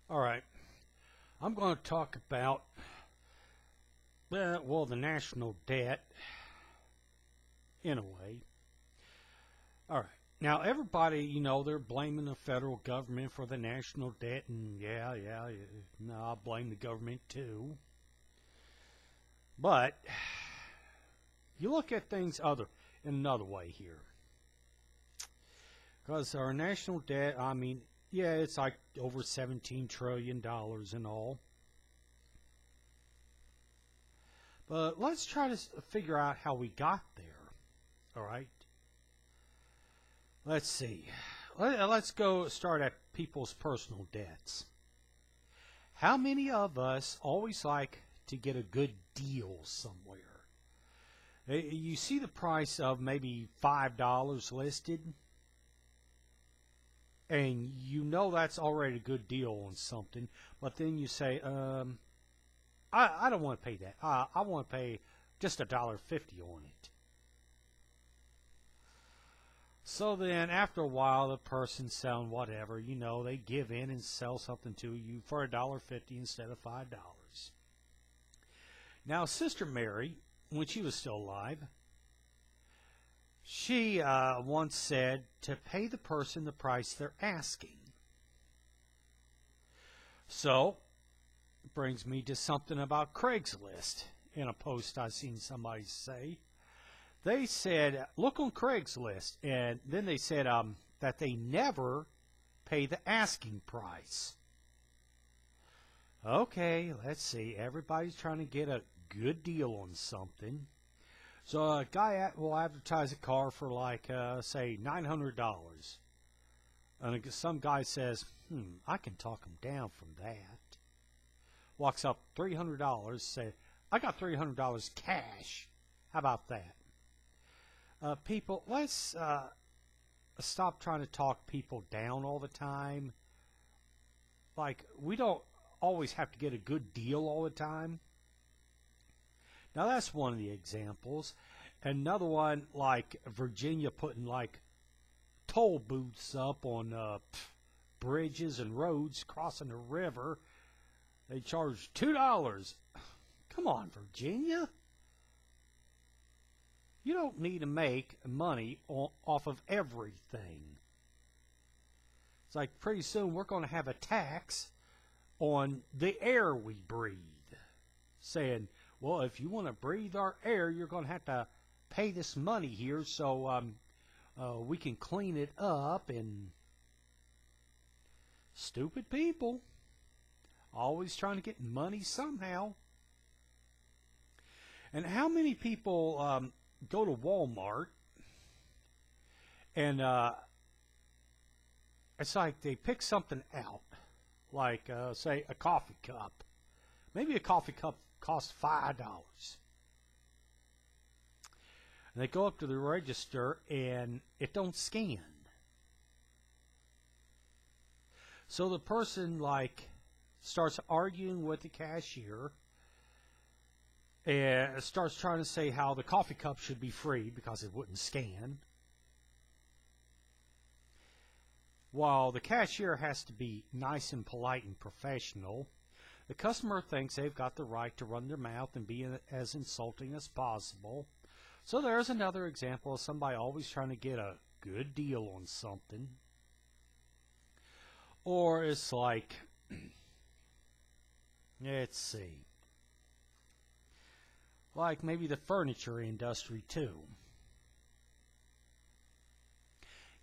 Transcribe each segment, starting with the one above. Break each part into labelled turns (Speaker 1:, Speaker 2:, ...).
Speaker 1: All right, I'm going to talk about, well, the national debt in a way. All right. Now, everybody, they're blaming the federal government for the national debt, and yeah, no, I blame the government too. But you look at things in another way here. Because our national debt, I mean, yeah, it's like over $17 trillion and all. But let's try to figure out how we got there. All right. Let's see. Let's go start at people's personal debts. How many of us always like to get a good deal somewhere? You see the price of maybe $5 listed, and you know that's already a good deal on something, but then you say, I don't want to pay that. I want to pay just $1.50 on it. So then, after a while, the person selling whatever, they give in and sell something to you for $1.50 instead of $5. Now, Sister Mary, when she was still alive, she once said to pay the person the price they're asking. So, it brings me to something about Craigslist in a post I seen somebody say. They said, look on Craigslist, and then they said that they never pay the asking price. Okay, let's see. Everybody's trying to get a good deal on something. So a guy will advertise a car for like, say, $900. And some guy says, I can talk him down from that. Walks up $300, say, I got $300 cash. How about that? People, let's stop trying to talk people down all the time. Like, we don't always have to get a good deal all the time. Now, that's one of the examples. Another one, like Virginia putting, like, toll booths up on bridges and roads crossing the river. They charge $2. Come on, Virginia. You don't need to make money off of everything. It's like pretty soon we're going to have a tax on the air we breathe. Saying, well, if you want to breathe our air, you're going to have to pay this money here so we can clean it up. And stupid people always trying to get money somehow. And how many people go to Walmart and it's like they pick something out, like say a coffee cup. Maybe a coffee cup costs $5. And they go up to the register and it don't scan. So the person like starts arguing with the cashier and starts trying to say how the coffee cup should be free because it wouldn't scan. While the cashier has to be nice and polite and professional, the customer thinks they've got the right to run their mouth and be as insulting as possible. So there's another example of somebody always trying to get a good deal on something. Or it's like, let's see, like maybe the furniture industry too.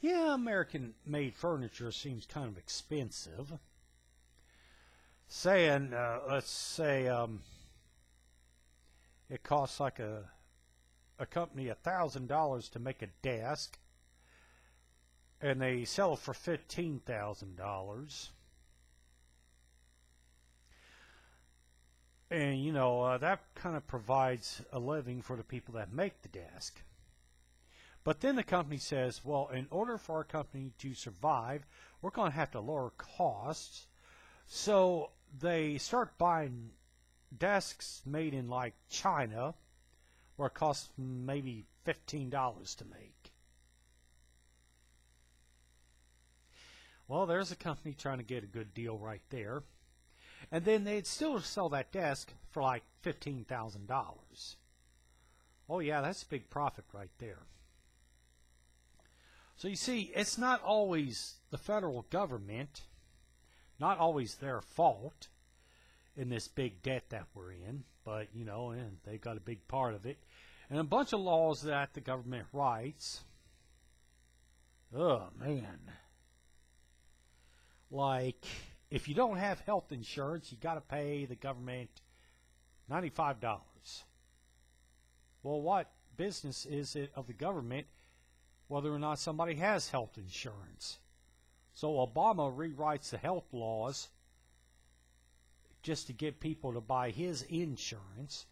Speaker 1: Yeah, American-made furniture seems kind of expensive. Saying, let's say, it costs like a company $1,000 to make a desk, and they sell it for $15,000. And, that kind of provides a living for the people that make the desk. But then the company says, well, in order for our company to survive, we're going to have to lower costs. So they start buying desks made in like China, where it costs maybe $15 to make. Well, there's a company trying to get a good deal right there. And then they'd still sell that desk for like $15,000. Oh yeah, that's a big profit right there. So you see, it's not always the federal government, not always their fault in this big debt that we're in, but you know, and they've got a big part of it. And a bunch of laws that the government writes. Oh man. Like, if you don't have health insurance, you got to pay the government $95. Well, what business is it of the government whether or not somebody has health insurance? So Obama rewrites the health laws just to get people to buy his insurance.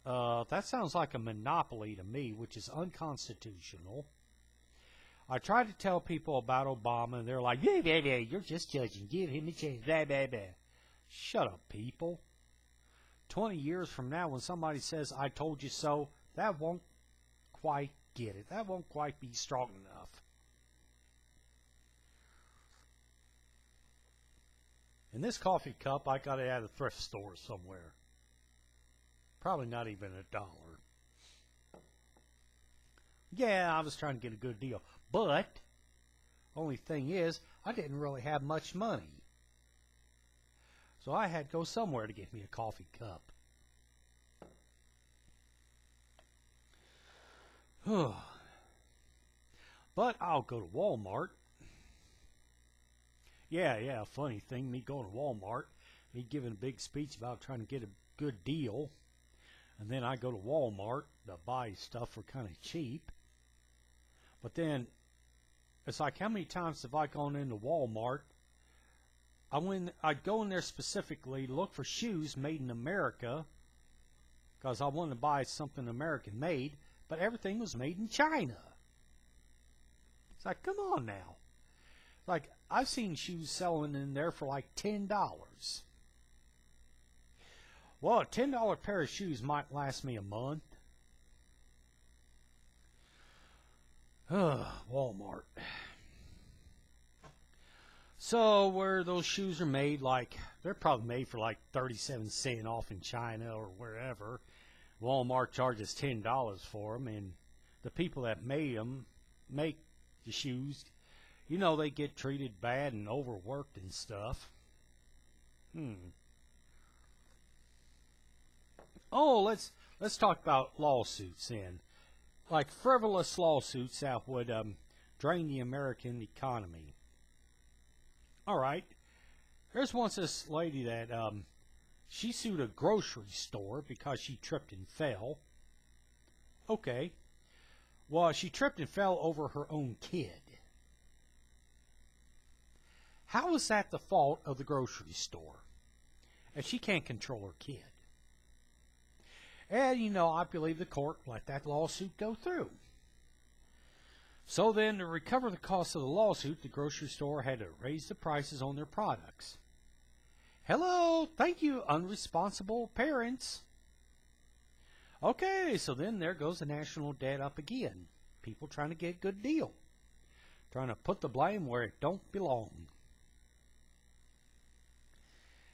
Speaker 1: That sounds like a monopoly to me, which is unconstitutional. I try to tell people about Obama, and they're like, yeah, you're just judging. Give him a chance. Blah, blah, blah. Shut up, people. 20 years from now, when somebody says, I told you so, that won't quite get it. That won't quite be strong enough. And this coffee cup, I got it at a thrift store somewhere. Probably not even $1. Yeah, I was trying to get a good deal. But, only thing is, I didn't really have much money. So I had to go somewhere to get me a coffee cup. But I'll go to Walmart. Yeah, funny thing, me going to Walmart, me giving a big speech about trying to get a good deal, and then I go to Walmart to buy stuff for kind of cheap. But then, it's like, how many times have I gone into Walmart? I'd go in there specifically to look for shoes made in America, because I wanted to buy something American made, but everything was made in China. It's like, come on now. Like, I've seen shoes selling in there for like $10. Well, a $10 pair of shoes might last me a month. Walmart. So, where those shoes are made, like, they're probably made for like 37 cents off in China or wherever. Walmart charges $10 for them, and the people that make the shoes, you know, they get treated bad and overworked and stuff. Oh, let's talk about lawsuits then. Like frivolous lawsuits that would drain the American economy. All right. There's once this lady that she sued a grocery store because she tripped and fell. Okay. Well, she tripped and fell over her own kid. How is that the fault of the grocery store if she can't control her kid? And, you know, I believe the court let that lawsuit go through. So then, to recover the cost of the lawsuit, the grocery store had to raise the prices on their products. Hello, thank you, unresponsible parents. Okay, so then there goes the national debt up again. People trying to get a good deal. Trying to put the blame where it don't belong.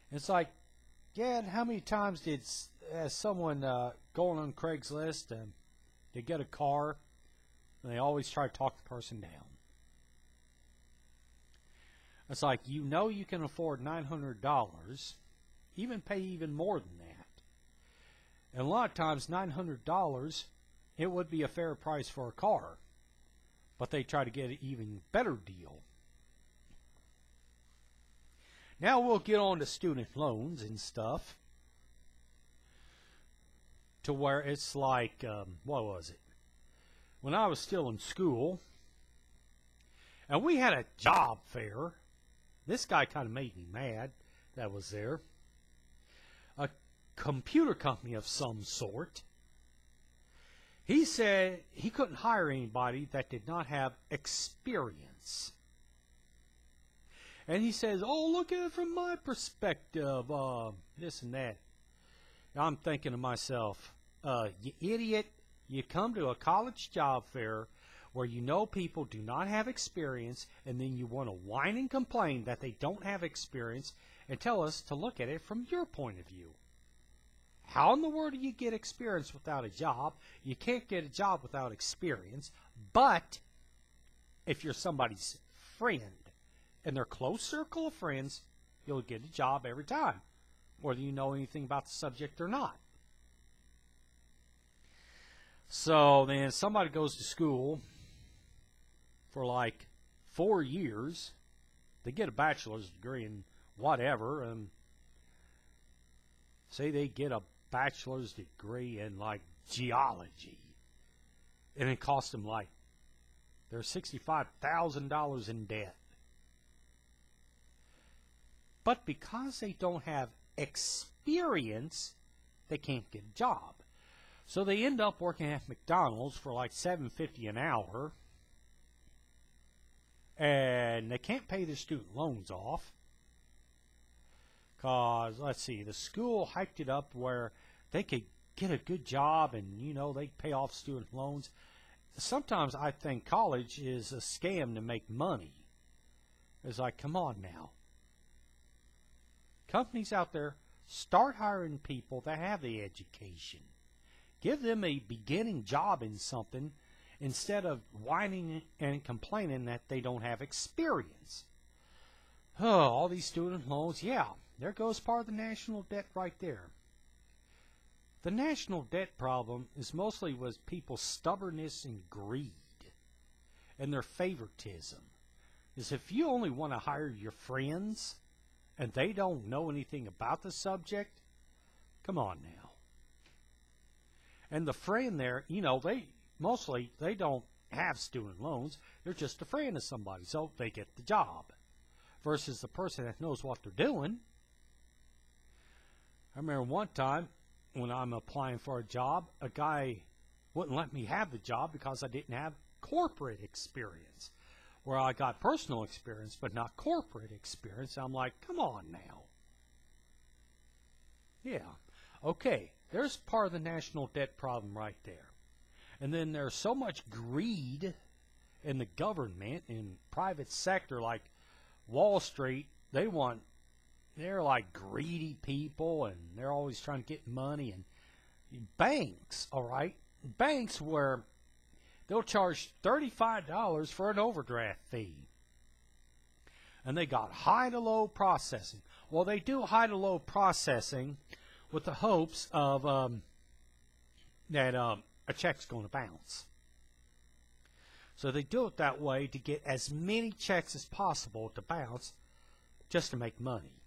Speaker 1: It's like, yeah, how many times did someone going on Craigslist and they get a car and they always try to talk the person down? It's like, you know you can afford $900, even pay even more than that. And a lot of times $900, it would be a fair price for a car. But they try to get an even better deal. Now we'll get on to student loans and stuff. To where it's like, what was it? When I was still in school, and we had a job fair. This guy kind of made me mad that was there. A computer company of some sort. He said he couldn't hire anybody that did not have experience. And he says, oh, look at it from my perspective, this and that. I'm thinking to myself, you idiot, you come to a college job fair where you know people do not have experience, and then you want to whine and complain that they don't have experience and tell us to look at it from your point of view. How in the world do you get experience without a job? You can't get a job without experience, but if you're somebody's friend in their close circle of friends, you'll get a job every time, whether you know anything about the subject or not. So then somebody goes to school for like 4 years. They get a bachelor's degree in whatever, and say they get a bachelor's degree in like geology, and it costs them like they're $65,000 in debt. But because they don't have experience, they can't get a job. So they end up working at McDonald's for like $7.50 an hour, and they can't pay their student loans off. Because, let's see, the school hyped it up where they could get a good job and, you know, they pay off student loans. Sometimes I think college is a scam to make money. It's like, come on now. Companies out there, start hiring people that have the education. Give them a beginning job in something instead of whining and complaining that they don't have experience. Oh, all these student loans, yeah, there goes part of the national debt right there. The national debt problem is mostly with people's stubbornness and greed and their favoritism. Is if you only want to hire your friends and they don't know anything about the subject, come on now. And the friend there, you know, they don't have student loans. They're just a friend of somebody, so they get the job. Versus the person that knows what they're doing. I remember one time when I'm applying for a job, a guy wouldn't let me have the job because I didn't have corporate experience. Where I got personal experience, but not corporate experience. I'm like, come on now. Yeah. Okay. There's part of the national debt problem right there. And then there's so much greed in the government, in private sector, like Wall Street. They're like greedy people, and they're always trying to get money. And banks, all right? Banks where they'll charge $35 for an overdraft fee. And they got high to low processing. Well, they do high to low processing with the hopes of that a check's going to bounce. So they do it that way to get as many checks as possible to bounce just to make money.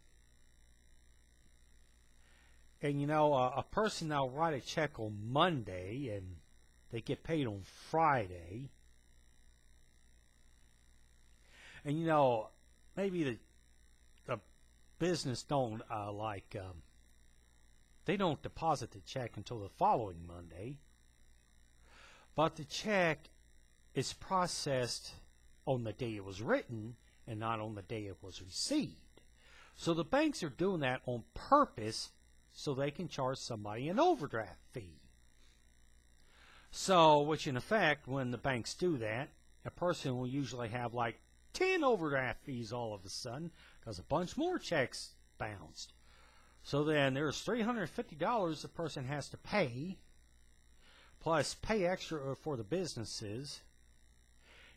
Speaker 1: And you know, a person now write a check on Monday and they get paid on Friday. And you know, maybe the business don't they don't deposit the check until the following Monday. But the check is processed on the day it was written and not on the day it was received. So the banks are doing that on purpose so they can charge somebody an overdraft fee. So, which in effect, when the banks do that, a person will usually have like 10 overdraft fees all of a sudden because a bunch more checks bounced. So then there's $350 the person has to pay, plus pay extra for the businesses.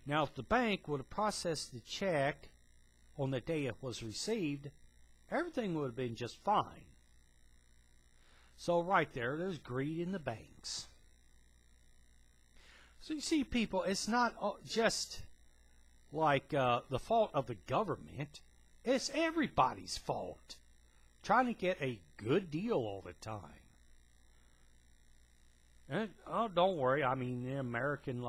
Speaker 1: Now, if the bank would have processed the check on the day it was received, everything would have been just fine. So right there's greed in the banks. So you see, people, it's not just like the fault of the government. It's everybody's fault. Trying to get a good deal all the time. And, oh, don't worry. I mean, the American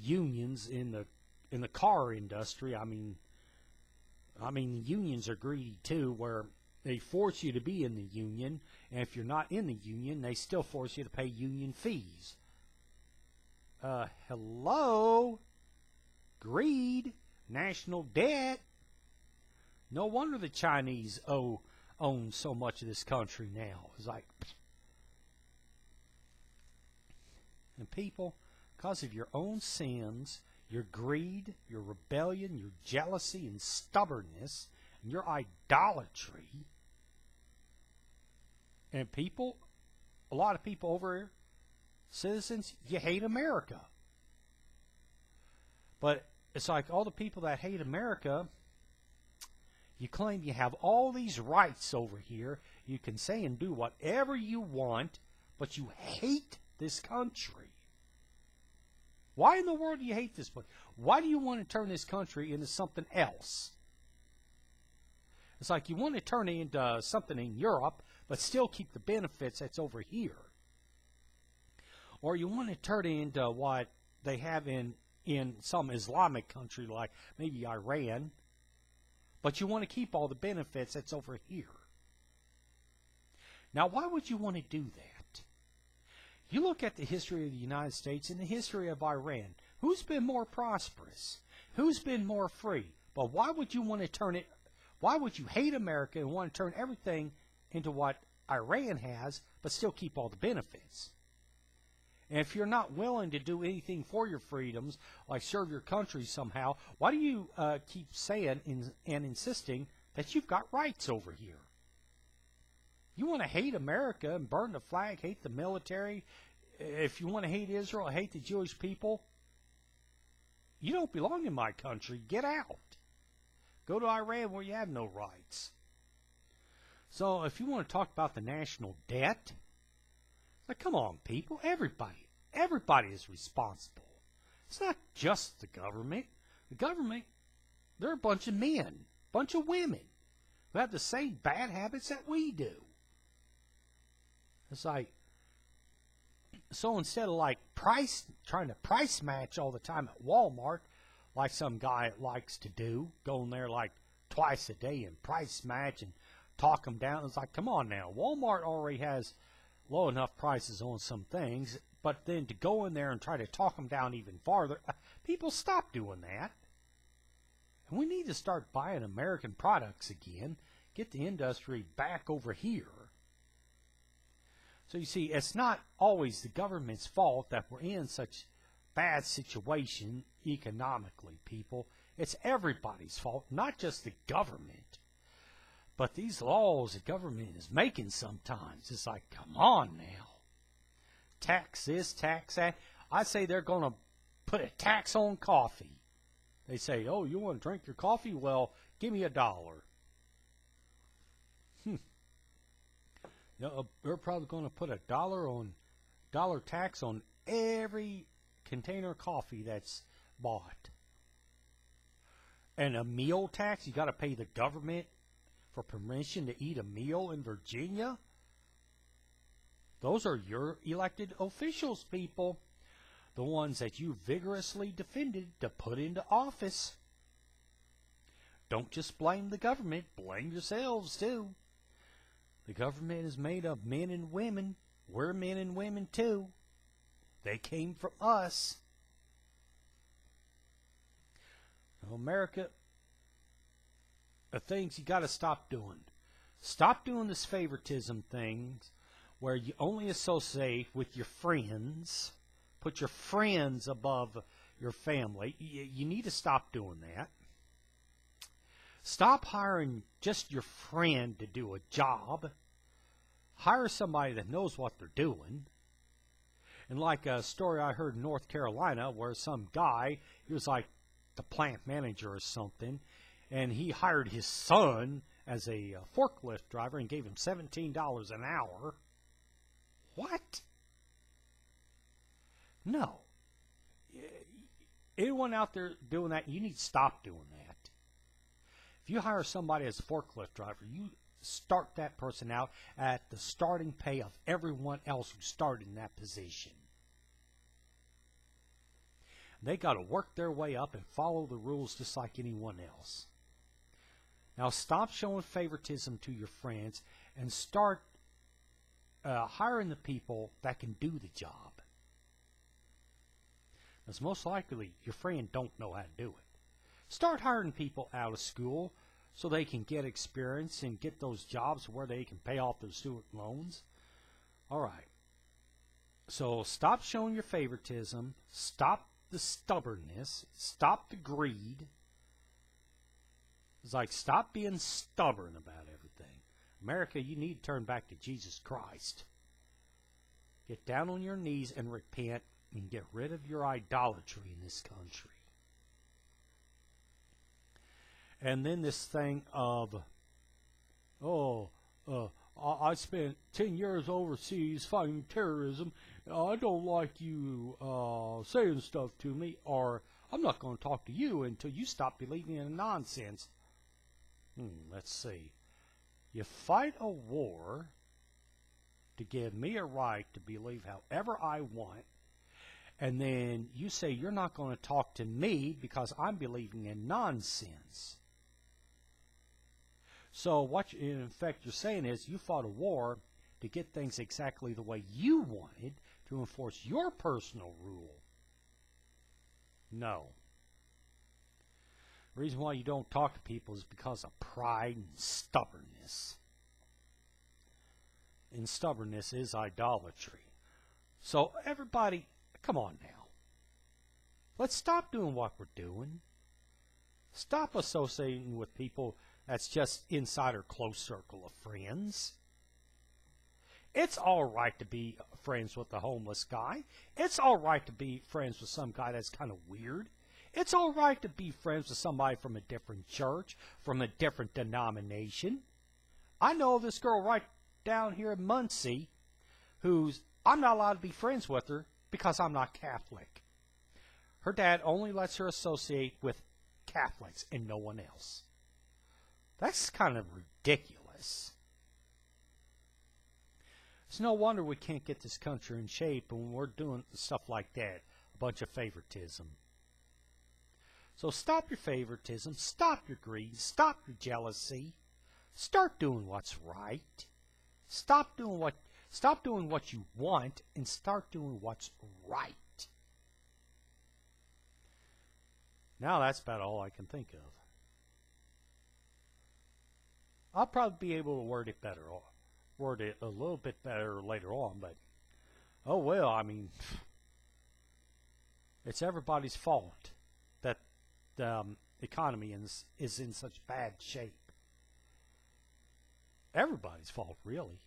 Speaker 1: unions in the car industry. I mean, unions are greedy too, where they force you to be in the union, and if you're not in the union, they still force you to pay union fees. Hello? Greed, national debt. No wonder the Chinese own so much of this country now. It's like, and people, because of your own sins, your greed, your rebellion, your jealousy and stubbornness, and your idolatry. And people, a lot of people over here, citizens, you hate America. But it's like all the people that hate America, you claim you have all these rights over here. You can say and do whatever you want, but you hate this country. Why in the world do you hate this place? Why do you want to turn this country into something else? It's like you want to turn it into something in Europe, but still keep the benefits that's over here. Or you want to turn it into what they have in some Islamic country, like maybe Iran, but you want to keep all the benefits that's over here. Now, why would you want to do that? You look at the history of the United States and the history of Iran. Who's been more prosperous? Who's been more free? But why would you want to turn it? Why would you hate America and want to turn everything into what Iran has, but still keep all the benefits? And if you're not willing to do anything for your freedoms, like serve your country somehow, why do you keep saying and insisting that you've got rights over here? You want to hate America and burn the flag, hate the military. If you want to hate Israel, hate the Jewish people, you don't belong in my country. Get out. Go to Iran where you have no rights. So if you want to talk about the national debt, like, come on, people, everybody is responsible. It's not just the government. The government, they're a bunch of men, bunch of women who have the same bad habits that we do. It's like, so instead of like trying to price match all the time at Walmart, like some guy likes to do, going there like twice a day and price match and talk them down. It's like, come on now, Walmart already has low enough prices on some things, but then to go in there and try to talk them down even farther, people stop doing that. And we need to start buying American products again, get the industry back over here. So you see, it's not always the government's fault that we're in such bad situation economically, people. It's everybody's fault, not just the government. But these laws the government is making sometimes, it's like, come on now. Tax this, tax that. I say they're going to put a tax on coffee. They say, oh, you want to drink your coffee? Well, give me $1. They're probably going to put $1 tax on every container of coffee that's bought. And a meal tax, you got to pay the government for permission to eat a meal in Virginia. Those are your elected officials, people. The ones that you vigorously defended to put into office. Don't just blame the government, blame yourselves too. The government is made of men and women. We're men and women too. They came from us. Now, America, the things you got to stop doing. Stop doing this favoritism things where you only associate with your friends. Put your friends above your family. You need to stop doing that. Stop hiring just your friend to do a job. Hire somebody that knows what they're doing. And like a story I heard in North Carolina where some guy, he was like the plant manager or something, and he hired his son as a forklift driver and gave him $17 an hour. What? No. Anyone out there doing that, you need to stop doing that. If you hire somebody as a forklift driver, you start that person out at the starting pay of everyone else who started in that position. They got to work their way up and follow the rules just like anyone else. Now stop showing favoritism to your friends and start hiring the people that can do the job. Because most likely your friend don't know how to do it. Start hiring people out of school so they can get experience and get those jobs where they can pay off their student loans. All right. So stop showing your favoritism. Stop the stubbornness, stop the greed. It's like, stop being stubborn about everything. America, you need to turn back to Jesus Christ. Get down on your knees and repent and get rid of your idolatry in this country. And then this thing of, I spent 10 years overseas fighting terrorism. I don't like you saying stuff to me, or I'm not going to talk to you until you stop believing in nonsense. Let's see. You fight a war to give me a right to believe however I want, and then you say you're not going to talk to me because I'm believing in nonsense. So what in effect you're saying is you fought a war to get things exactly the way you wanted, to enforce your personal rule. No. The reason why you don't talk to people is because of pride and stubbornness. And stubbornness is idolatry. So everybody, come on now. Let's stop doing what we're doing. Stop associating with people that's just inside our close circle of friends. It's all right to be friends with a homeless guy. It's all right to be friends with some guy that's kind of weird. It's all right to be friends with somebody from a different church, from a different denomination. I know this girl right down here in Muncie I'm not allowed to be friends with her because I'm not Catholic. Her dad only lets her associate with Catholics and no one else. That's kind of ridiculous. It's no wonder we can't get this country in shape when we're doing stuff like that. A bunch of favoritism. So stop your favoritism, stop your greed, stop your jealousy. Start doing what's right. Stop doing what you want and start doing what's right. Now that's about all I can think of. I'll probably be able to word it a little bit better later on, but oh well, I mean, it's everybody's fault that the economy is in such bad shape. Everybody's fault, really.